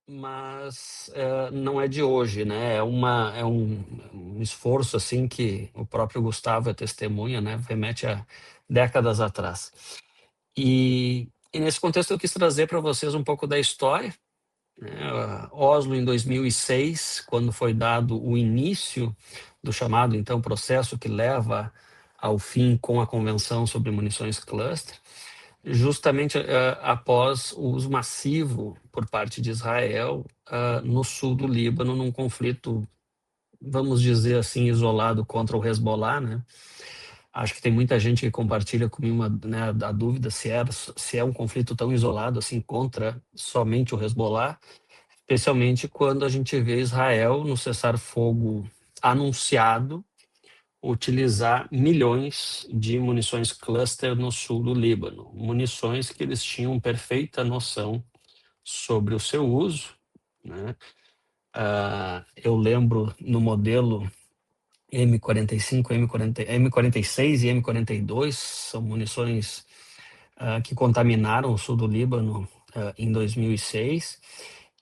mas não é de hoje, né? É um esforço assim que o próprio Gustavo é testemunha, né? Remete a décadas atrás. E nesse contexto eu quis trazer para vocês um pouco da história, né? Oslo em 2006, quando foi dado o início do chamado então processo que leva ao fim com a Convenção sobre Munições Cluster, justamente após o uso massivo por parte de Israel no sul do Líbano, num conflito, vamos dizer assim, isolado contra o Hezbollah, né? Acho que tem muita gente que compartilha comigo né, a dúvida se é um conflito tão isolado assim contra somente o Hezbollah, especialmente quando a gente vê Israel no cessar-fogo anunciado utilizar milhões de munições cluster no sul do Líbano, munições que eles tinham perfeita noção sobre o seu uso, né? Eu lembro no modelo M45, M46 e M42, são munições que contaminaram o sul do Líbano em 2006,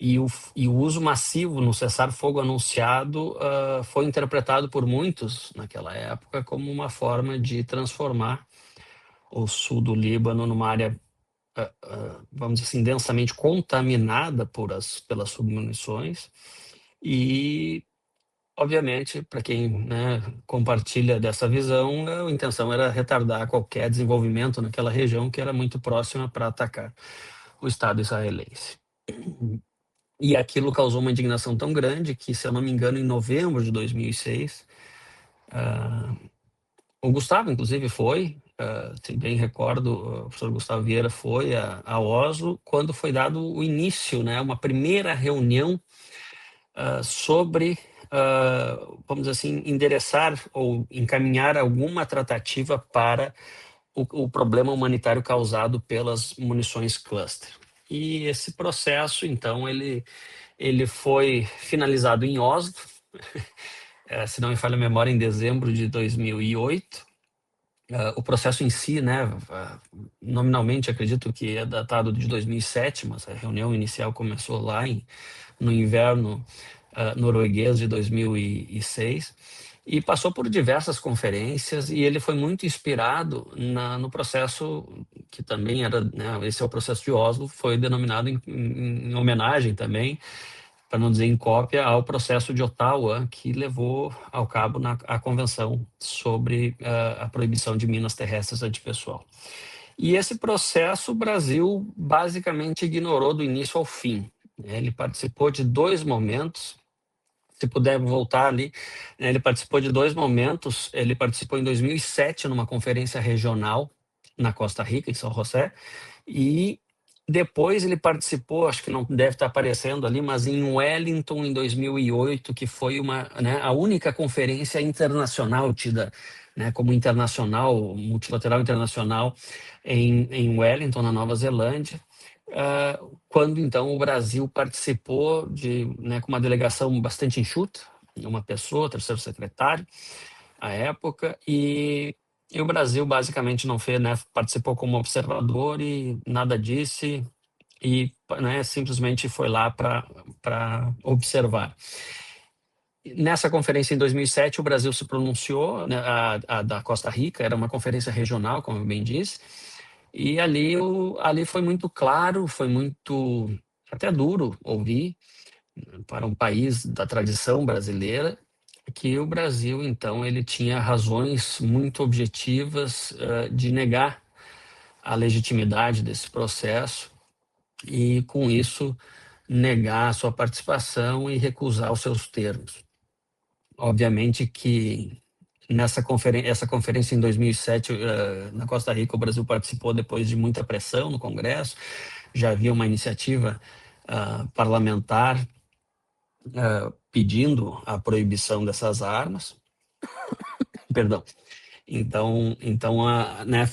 e o uso massivo no cessar-fogo anunciado foi interpretado por muitos naquela época como uma forma de transformar o sul do Líbano numa área, vamos dizer assim, densamente contaminada pelas submunições. E, obviamente, para quem, né, compartilha dessa visão, a intenção era retardar qualquer desenvolvimento naquela região que era muito próxima para atacar o Estado israelense. E aquilo causou uma indignação tão grande que, se eu não me engano, em novembro de 2006, o Gustavo, inclusive, foi, se bem recordo, o professor Gustavo Vieira foi a Oslo, quando foi dado o início, né, uma primeira reunião sobre, vamos dizer assim, endereçar ou encaminhar alguma tratativa para o problema humanitário causado pelas munições cluster. E esse processo, então, ele foi finalizado em Oslo, se não me falha a memória, em dezembro de 2008. O processo em si, né, nominalmente acredito que é datado de 2007, mas a reunião inicial começou lá no inverno norueguês de 2006, e passou por diversas conferências, e ele foi muito inspirado no processo que também era, né, esse é o processo de Oslo, foi denominado em homenagem também, para não dizer em cópia, ao processo de Ottawa, que levou ao cabo a convenção sobre a proibição de minas terrestres antipessoal. E esse processo o Brasil basicamente ignorou do início ao fim. Ele participou de dois momentos, se puder voltar ali, ele participou de dois momentos. Ele participou em 2007 numa conferência regional na Costa Rica, em São José, e depois ele participou, acho que não deve estar aparecendo ali, mas em Wellington em 2008, que foi né, a única conferência internacional tida, né, como internacional, multilateral internacional, em Wellington, na Nova Zelândia, quando então o Brasil participou né, com uma delegação bastante enxuta, uma pessoa, terceiro secretário, à época, e o Brasil basicamente não fez, né, participou como observador e nada disse, e, né, simplesmente foi lá para observar. Nessa conferência em 2007, o Brasil se pronunciou, né, a da Costa Rica era uma conferência regional, como eu bem disse, e ali foi muito claro, foi muito até duro ouvir, para um país da tradição brasileira, que o Brasil, então, ele tinha razões muito objetivas de negar a legitimidade desse processo e, com isso, negar a sua participação e recusar os seus termos. Obviamente que essa conferência em 2007, na Costa Rica, o Brasil participou depois de muita pressão no Congresso, já havia uma iniciativa parlamentar pedindo a proibição dessas armas, perdão. Então né,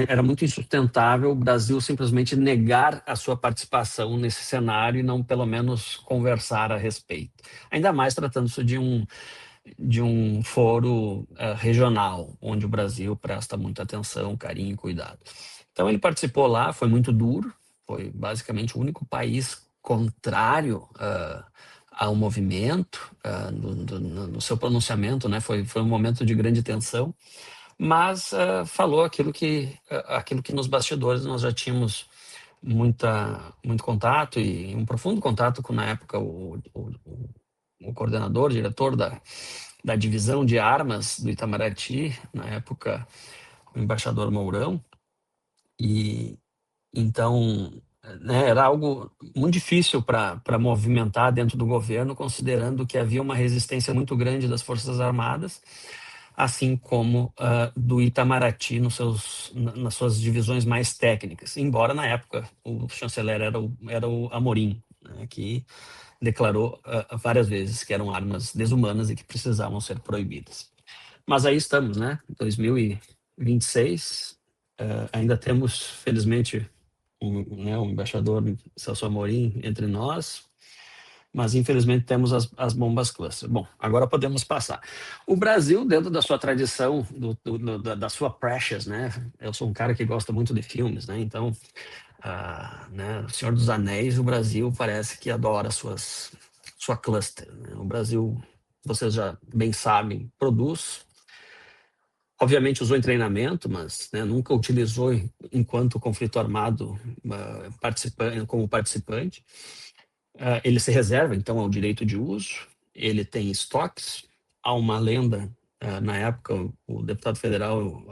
era muito insustentável o Brasil simplesmente negar a sua participação nesse cenário e não pelo menos conversar a respeito. Ainda mais tratando-se de um foro regional, onde o Brasil presta muita atenção, carinho e cuidado. Então ele participou lá, foi muito duro, foi basicamente o único país contrário ao movimento, no seu pronunciamento, né? Foi um momento de grande tensão, mas falou aquilo que nos bastidores nós já tínhamos muito contato e um profundo contato com, na época, o coordenador, diretor da divisão de armas do Itamaraty, na época, o embaixador Mourão. E então, né, era algo muito difícil para movimentar dentro do governo, considerando que havia uma resistência muito grande das Forças Armadas, assim como do Itamaraty nas suas divisões mais técnicas, embora na época o chanceler era o Amorim, né, que declarou várias vezes que eram armas desumanas e que precisavam ser proibidas. Mas aí estamos, né? 2026, ainda temos, felizmente, um embaixador Celso Amorim entre nós, mas infelizmente temos as bombas cluster. Bom, agora podemos passar. O Brasil, dentro da sua tradição, da sua precious, né? Eu sou um cara que gosta muito de filmes, né? Então, né, o Senhor dos Anéis, o Brasil parece que adora sua cluster, né? O Brasil, vocês já bem sabem, produz. Obviamente usou em treinamento, mas né, nunca utilizou enquanto conflito armado como participante. Ele se reserva, então, ao direito de uso. Ele tem estoques. Há uma lenda, na época, o deputado federal,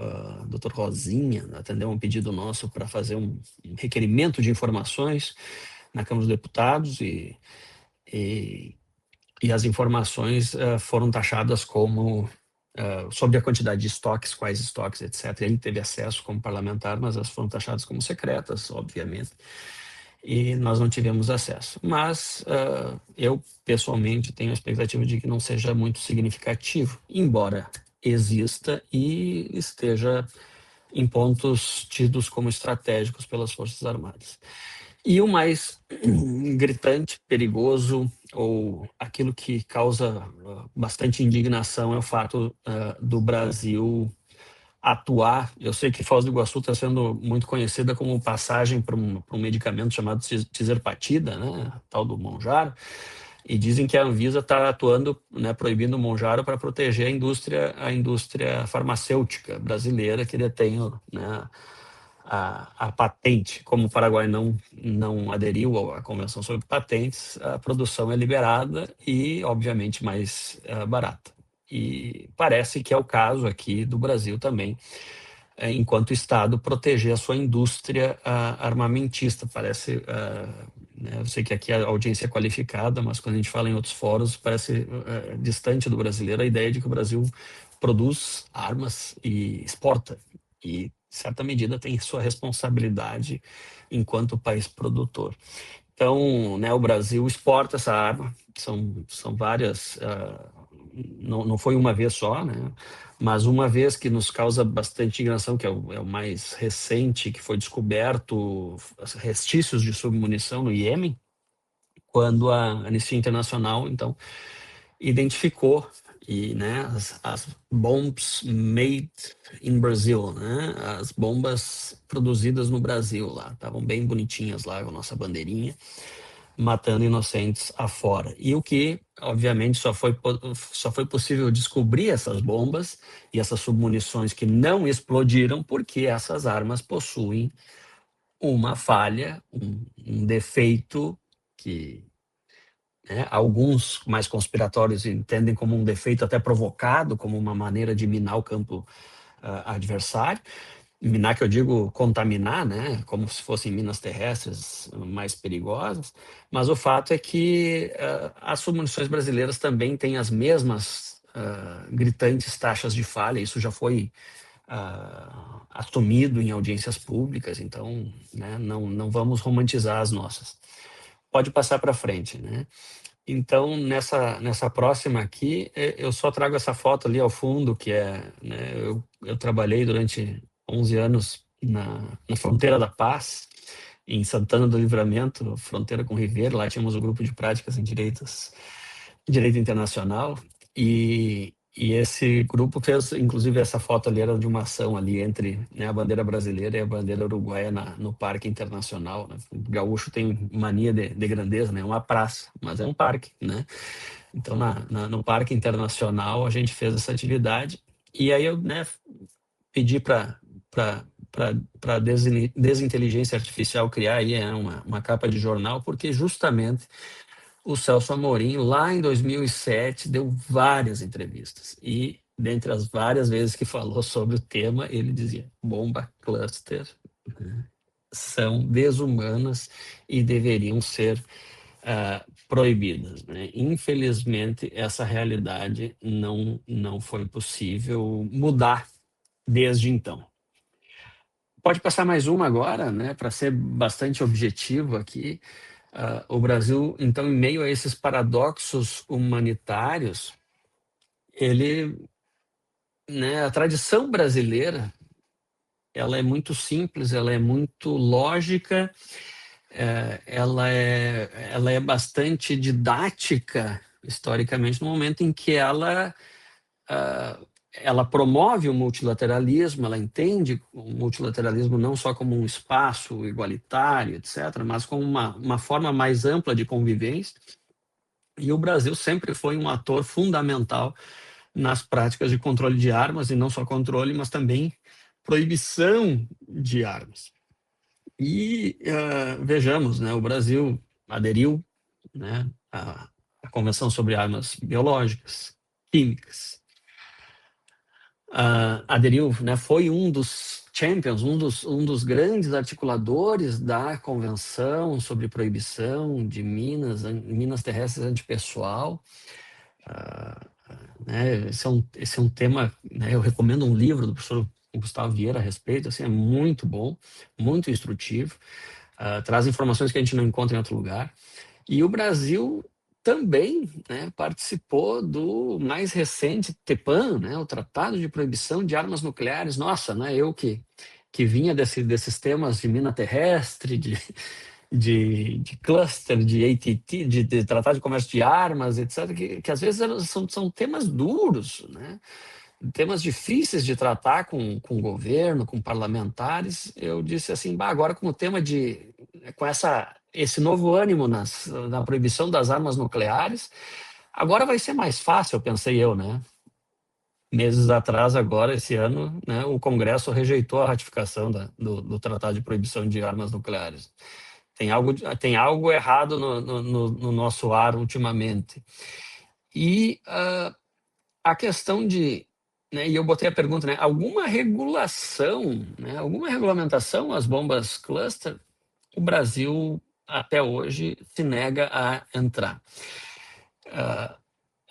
Dr. Rosinha, atendeu um pedido nosso para fazer um requerimento de informações na Câmara dos Deputados e as informações foram taxadas como sobre a quantidade de estoques, quais estoques, etc. Ele teve acesso como parlamentar, mas elas foram taxadas como secretas, obviamente, e nós não tivemos acesso. Mas eu, pessoalmente, tenho a expectativa de que não seja muito significativo, embora exista e esteja em pontos tidos como estratégicos pelas Forças Armadas. E o mais gritante, perigoso, ou aquilo que causa bastante indignação é o fato do Brasil atuar. Eu sei que Foz do Iguaçu está sendo muito conhecida como passagem para um medicamento chamado Tizerpatida, né, tal do Monjaro, e dizem que a Anvisa está atuando, né, proibindo o Monjaro para proteger a indústria farmacêutica brasileira que detém, né, a patente. Como o Paraguai não aderiu à Convenção sobre Patentes, a produção é liberada e, obviamente, mais barata. E parece que é o caso aqui do Brasil também, enquanto Estado, proteger a sua indústria armamentista. Parece, né, eu sei que aqui a audiência é qualificada, mas quando a gente fala em outros fóruns, parece distante do brasileiro a ideia de que o Brasil produz armas e exporta. E, em certa medida, tem sua responsabilidade enquanto país produtor. Então, né, o Brasil exporta essa arma, são várias, não foi uma vez só, né, mas uma vez que nos causa bastante indignação, que é o mais recente, que foi descoberto restícios de submunição no Iêmen, quando a Anistia Internacional, então, identificou e, né, as bombs made in Brazil, né, as bombas produzidas no Brasil lá, estavam bem bonitinhas lá com a nossa bandeirinha, matando inocentes afora. E o que, obviamente, só foi possível descobrir essas bombas e essas submunições que não explodiram porque essas armas possuem uma falha, um defeito que, né, alguns mais conspiratórios entendem como um defeito até provocado, como uma maneira de minar o campo adversário. Minar, que eu digo contaminar, né, como se fossem minas terrestres mais perigosas, mas o fato é que as submunições brasileiras também têm as mesmas gritantes taxas de falha. Isso já foi assumido em audiências públicas, então, né, não vamos romantizar as nossas. Pode passar para frente, né? Então, nessa próxima aqui, eu só trago essa foto ali ao fundo, que é, né, eu trabalhei durante 11 anos na Fronteira da Paz, em Santana do Livramento, fronteira com Ribeira. Lá tínhamos um grupo de práticas em direito internacional, E esse grupo fez, inclusive, essa foto ali era de uma ação ali entre, né, a bandeira brasileira e a bandeira uruguaia no Parque Internacional, né? O gaúcho tem mania de grandeza, né? É uma praça, mas é um parque, né? Então, no Parque Internacional, a gente fez essa atividade. E aí eu, né, pedi para para desinteligência artificial criar aí uma capa de jornal, porque justamente o Celso Amorim, lá em 2007, deu várias entrevistas. E, dentre as várias vezes que falou sobre o tema, ele dizia: bomba cluster, né, são desumanas e deveriam ser proibidas, né? Infelizmente, essa realidade não foi possível mudar desde então. Pode passar mais uma agora, né, para ser bastante objetivo aqui. O Brasil, então, em meio a esses paradoxos humanitários, ele, né, a tradição brasileira, ela é muito simples, ela é muito lógica, ela é bastante didática, historicamente, no momento em que ela promove o multilateralismo, ela entende o multilateralismo não só como um espaço igualitário, etc., mas como uma forma mais ampla de convivência. E o Brasil sempre foi um ator fundamental nas práticas de controle de armas, e não só controle, mas também proibição de armas. E vejamos, né, o Brasil aderiu, né, à Convenção sobre Armas Biológicas, Químicas, aderiu, né, foi um dos champions, um dos grandes articuladores da Convenção sobre Proibição de Minas Terrestres Antipessoal. Né, esse é um tema, né, eu recomendo um livro do professor Gustavo Vieira a respeito, assim, é muito bom, muito instrutivo, traz informações que a gente não encontra em outro lugar. E o Brasil também, né, participou do mais recente TEPAN, né, o Tratado de Proibição de Armas Nucleares. Nossa, né, eu que vinha desses temas de mina terrestre, de cluster, de ATT, de Tratado de Comércio de Armas, etc., que às vezes são temas duros, né, temas difíceis de tratar com o governo, com parlamentares. Eu disse assim, bah, agora com o tema com esse novo ânimo na proibição das armas nucleares, agora vai ser mais fácil, pensei eu, né? Meses atrás, agora, esse ano, né, o Congresso rejeitou a ratificação do Tratado de Proibição de Armas Nucleares. Tem algo errado no nosso ar ultimamente. E a questão né, e eu botei a pergunta, né, alguma regulação, né, alguma regulamentação às bombas cluster, o Brasil até hoje se nega a entrar.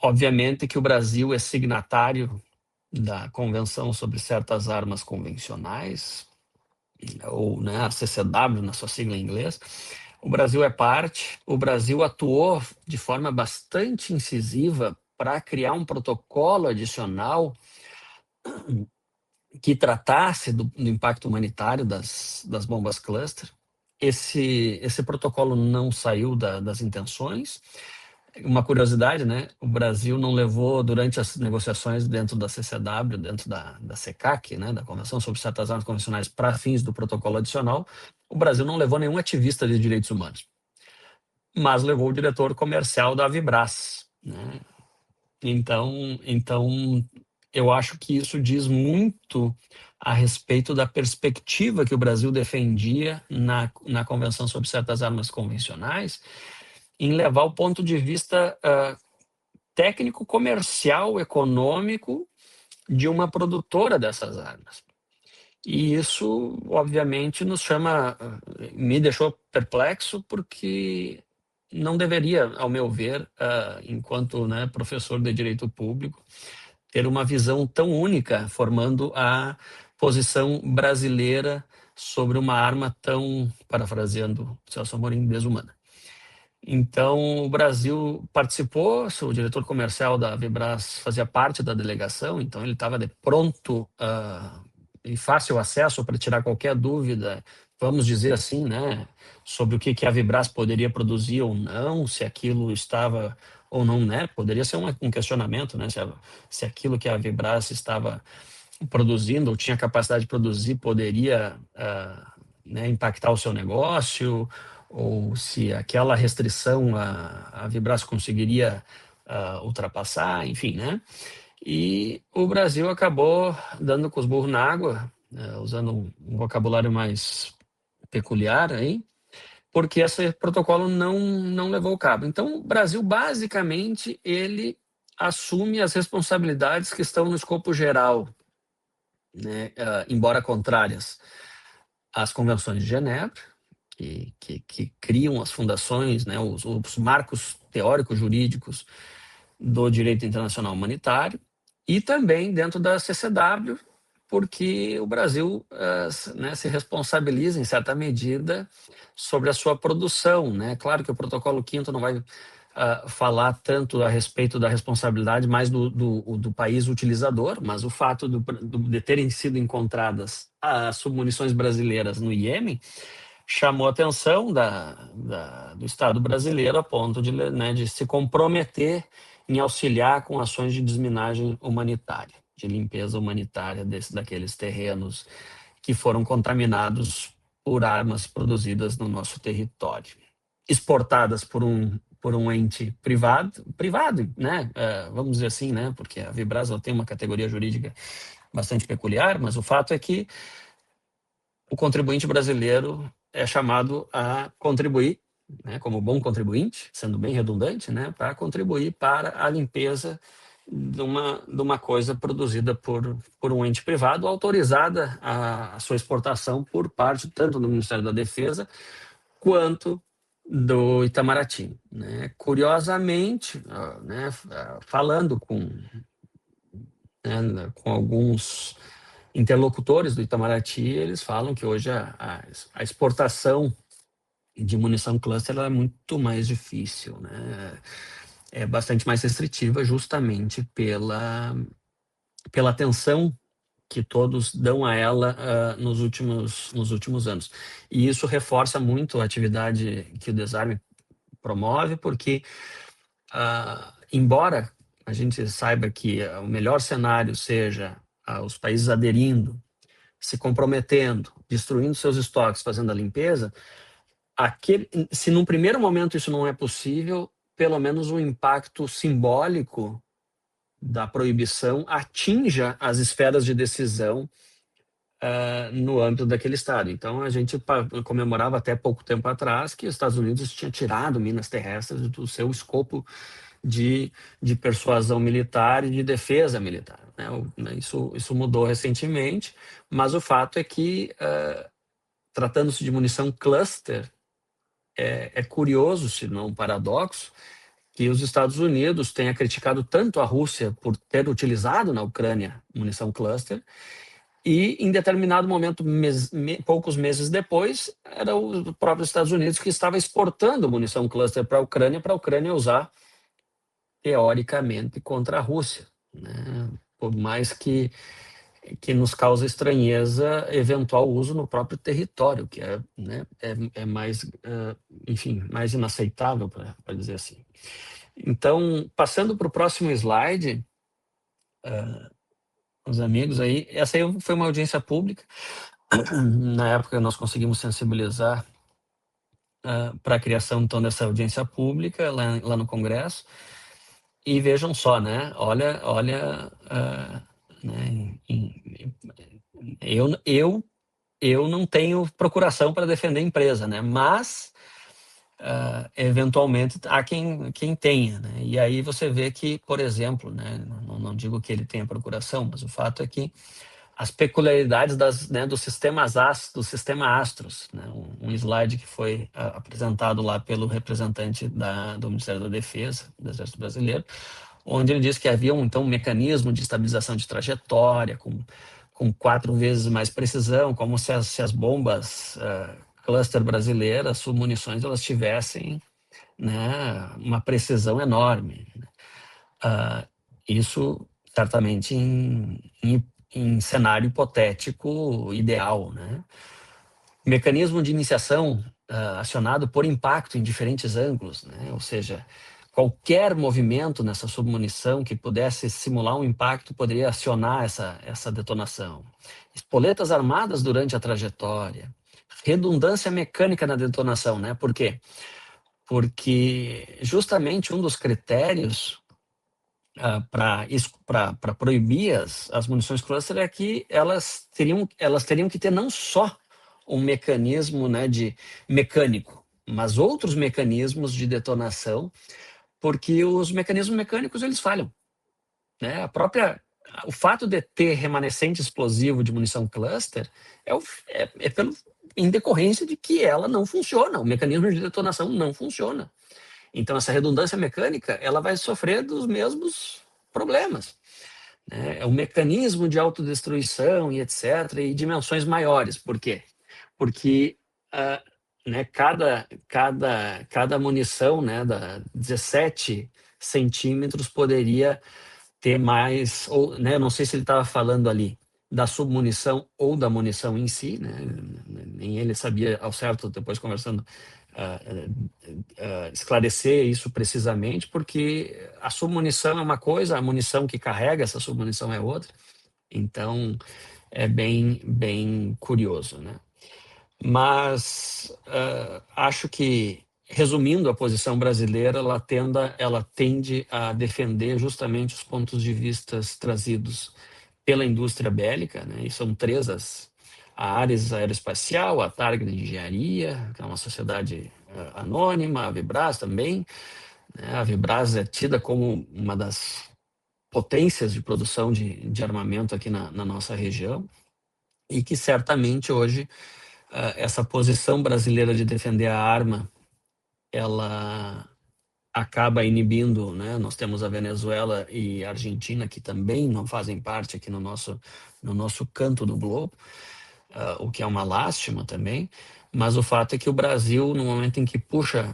Obviamente que o Brasil é signatário da Convenção sobre Certas Armas Convencionais, ou, né, a CCW, na sua sigla em inglês. O Brasil é parte, o Brasil atuou de forma bastante incisiva para criar um protocolo adicional que tratasse do impacto humanitário das bombas cluster. Esse protocolo não saiu das intenções. Uma curiosidade, né? O Brasil não levou, durante as negociações dentro da CCW, dentro da CECAC, né, da Convenção sobre Certas Armas Convencionais, para fins do protocolo adicional, o Brasil não levou nenhum ativista de direitos humanos, mas levou o diretor comercial da Avibras, né? Então, eu acho que isso diz muito a respeito da perspectiva que o Brasil defendia na Convenção sobre Certas Armas Convencionais, em levar o ponto de vista técnico, comercial, econômico de uma produtora dessas armas. E isso, obviamente, me deixou perplexo, porque não deveria, ao meu ver, enquanto, né, professor de direito público, ter uma visão tão única, formando a posição brasileira sobre uma arma tão, parafraseando Celso Amorim, desumana. Então, o Brasil participou, o diretor comercial da Vibras fazia parte da delegação, então ele estava de pronto e fácil acesso para tirar qualquer dúvida, vamos dizer assim, né, sobre o que a Vibras poderia produzir ou não, se aquilo estava ou não, né? Poderia ser um questionamento, né? Se aquilo que a Vibras estava produzindo ou tinha capacidade de produzir poderia né, impactar o seu negócio, ou se aquela restrição a Vibras conseguiria ultrapassar, enfim, né? E o Brasil acabou dando com os burros na água, usando um vocabulário mais peculiar aí, porque esse protocolo não levou a cabo. Então, o Brasil, basicamente, ele assume as responsabilidades que estão no escopo geral, né, embora contrárias às convenções de Genebra, que criam as fundações, né, os marcos teóricos jurídicos do direito internacional humanitário, e também dentro da CCW, porque o Brasil né, se responsabiliza, em certa medida, sobre a sua produção. Né? Claro que o protocolo quinto não vai falar tanto a respeito da responsabilidade mais do país utilizador, mas o fato de terem sido encontradas as submunições brasileiras no Iêmen chamou a atenção do Estado brasileiro a ponto né, de se comprometer em auxiliar com ações de desminagem humanitária, de limpeza humanitária daqueles terrenos que foram contaminados por armas produzidas no nosso território, exportadas por um ente privado, né? Vamos dizer assim, né? Porque a Vibras tem uma categoria jurídica bastante peculiar, mas o fato é que o contribuinte brasileiro é chamado a contribuir, né, como bom contribuinte, sendo bem redundante, né, para contribuir para a limpeza de uma coisa produzida por um ente privado, autorizada a sua exportação por parte tanto do Ministério da Defesa quanto do Itamaraty. Né. Curiosamente, né, falando com alguns interlocutores do Itamaraty, eles falam que hoje a exportação de munição cluster ela é muito mais difícil, né? É bastante mais restritiva justamente pela atenção que todos dão a ela nos últimos anos. E isso reforça muito a atividade que o Desarme promove, porque embora a gente saiba que o melhor cenário seja os países aderindo, se comprometendo, destruindo seus estoques, fazendo a limpeza, se num primeiro momento isso não é possível, pelo menos o impacto simbólico da proibição atinja as esferas de decisão no âmbito daquele estado. Então, a gente comemorava até pouco tempo atrás que os Estados Unidos tinham tirado minas terrestres do seu escopo de persuasão militar e de defesa militar. Né? Isso mudou recentemente, mas o fato é que, tratando-se de munição cluster, é curioso, se não um paradoxo, que os Estados Unidos tenha criticado tanto a Rússia por ter utilizado na Ucrânia munição cluster, e em determinado momento, poucos meses depois, era o próprio Estados Unidos que estava exportando munição cluster para a Ucrânia usar teoricamente contra a Rússia, né? Por mais que nos causa estranheza eventual uso no próprio território, que né, é mais, enfim, mais inaceitável, para dizer assim. Então, passando para o próximo slide, os amigos aí, essa aí foi uma audiência pública. Na época nós conseguimos sensibilizar para a criação então dessa audiência pública lá no Congresso. E vejam só, né? Olha, né? Eu não tenho procuração para defender a empresa, né? Mas eventualmente há quem tenha, né? E aí você vê que, por exemplo, né? Não digo que ele tenha procuração, mas o fato é que as peculiaridades né, do sistema Astros, né? Um slide que foi apresentado lá pelo representante do Ministério da Defesa, do Exército Brasileiro, onde ele diz que havia então um mecanismo de estabilização de trajetória com 4 vezes mais precisão, como se as bombas cluster brasileiras, submunições, elas tivessem, né, uma precisão enorme. Isso certamente em cenário hipotético ideal, né? Mecanismo de iniciação acionado por impacto em diferentes ângulos, né? Ou seja, qualquer movimento nessa submunição que pudesse simular um impacto poderia acionar essa detonação. Espoletas armadas durante a trajetória, redundância mecânica na detonação, né? Por quê? Porque justamente um dos critérios para proibir as munições cluster é que elas teriam que ter não só um mecanismo, né, de mecânico, mas outros mecanismos de detonação, porque os mecanismos mecânicos eles falham, né? O fato de ter remanescente explosivo de munição cluster em decorrência de que ela não funciona, o mecanismo de detonação não funciona. Então, essa redundância mecânica ela vai sofrer dos mesmos problemas. Né? É um mecanismo de autodestruição e etc., e dimensões maiores. Por quê? Porque né, cada munição, né, da 17 centímetros poderia ter mais, ou, né, não sei se ele estava falando ali da submunição ou da munição em si, né, nem ele sabia ao certo, depois conversando, esclarecer isso precisamente, porque a submunição é uma coisa, a munição que carrega essa submunição é outra, então é bem curioso, né? Mas acho que, resumindo, a posição brasileira ela tende a defender justamente os pontos de vista trazidos pela indústria bélica, né? E são três a Ares Aeroespacial, a Targa de Engenharia, que é uma sociedade anônima, a Vibraz também, né? A Vibraz é tida como uma das potências de produção de armamento aqui na nossa região, e que certamente hoje essa posição brasileira de defender a arma, ela acaba inibindo, né? Nós temos a Venezuela e a Argentina que também não fazem parte aqui no nosso canto do globo, o que é uma lástima também, mas o fato é que o Brasil, no momento em que puxa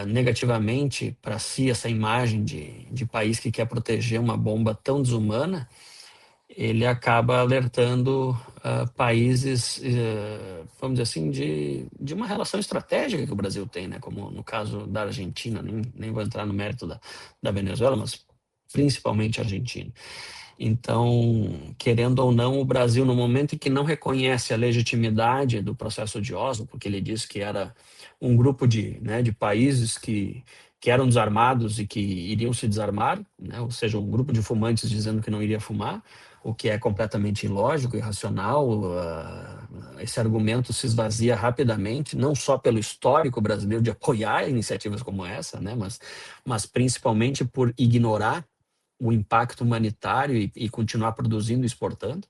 negativamente para si essa imagem de país que quer proteger uma bomba tão desumana, ele acaba alertando países, vamos dizer assim, de uma relação estratégica que o Brasil tem, né? Como no caso da Argentina, nem vou entrar no mérito da Venezuela, mas principalmente a Argentina. Então, querendo ou não, o Brasil, no momento em que não reconhece a legitimidade do processo de Oslo, porque ele disse que era um grupo de países que eram desarmados e que iriam se desarmar, né? Ou seja, um grupo de fumantes dizendo que não iria fumar, o que é completamente ilógico, irracional. Esse argumento se esvazia rapidamente, não só pelo histórico brasileiro de apoiar iniciativas como essa, né? mas principalmente por ignorar o impacto humanitário e continuar produzindo e exportando.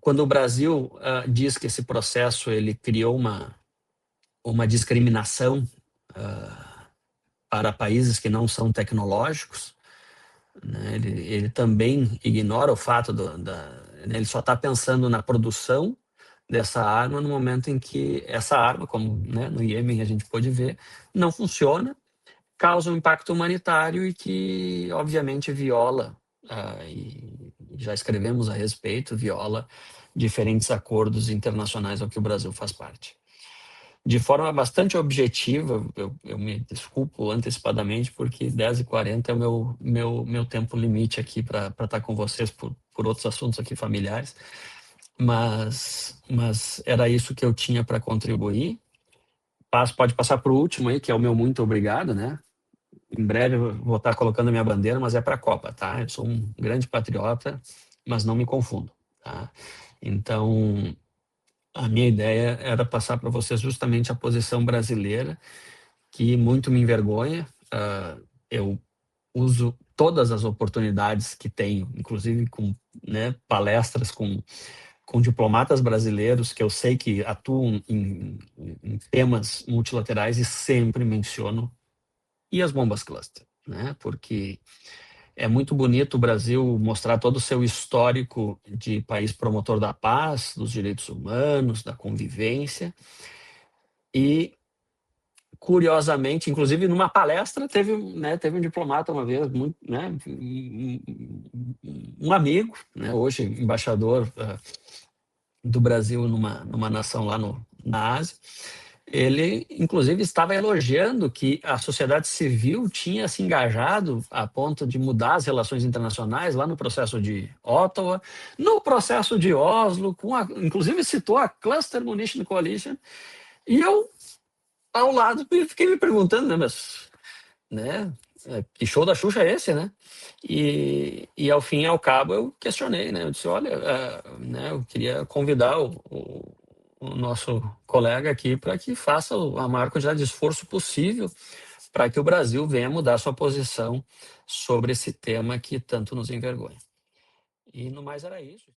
Quando o Brasil diz que esse processo ele criou uma discriminação para países que não são tecnológicos, né, ele também ignora o fato né, ele só está pensando na produção dessa arma no momento em que essa arma, como né, no Iêmen a gente pôde ver, não funciona, causa um impacto humanitário e que, obviamente, viola, e já escrevemos a respeito, viola diferentes acordos internacionais ao que o Brasil faz parte. De forma bastante objetiva, eu me desculpo antecipadamente, porque 10h40 é o meu tempo limite aqui para estar com vocês por outros assuntos aqui familiares, mas era isso que eu tinha para contribuir. Pode passar para o último aí, que é o meu muito obrigado, né? Em breve eu vou estar colocando a minha bandeira, mas é para a Copa, tá? Eu sou um grande patriota, mas não me confundo, tá? Então, a minha ideia era passar para vocês justamente a posição brasileira, que muito me envergonha. Eu uso todas as oportunidades que tenho, inclusive com né, palestras com diplomatas brasileiros que eu sei que atuam em temas multilaterais e sempre menciono e as bombas cluster, né? Porque é muito bonito o Brasil mostrar todo o seu histórico de país promotor da paz, dos direitos humanos, da convivência. E, curiosamente, inclusive numa palestra, teve um diplomata uma vez, né, um amigo, né, hoje embaixador do Brasil numa nação lá na Ásia, ele, inclusive, estava elogiando que a sociedade civil tinha se engajado a ponto de mudar as relações internacionais lá no processo de Ottawa, no processo de Oslo, inclusive citou a Cluster Munition Coalition, e eu, ao lado, fiquei me perguntando, né, mas, né, que show da Xuxa é esse, né? E ao fim e ao cabo eu questionei, né? Eu disse, olha, né, eu queria convidar o nosso colega aqui para que faça a maior quantidade de esforço possível para que o Brasil venha mudar sua posição sobre esse tema que tanto nos envergonha. E no mais era isso.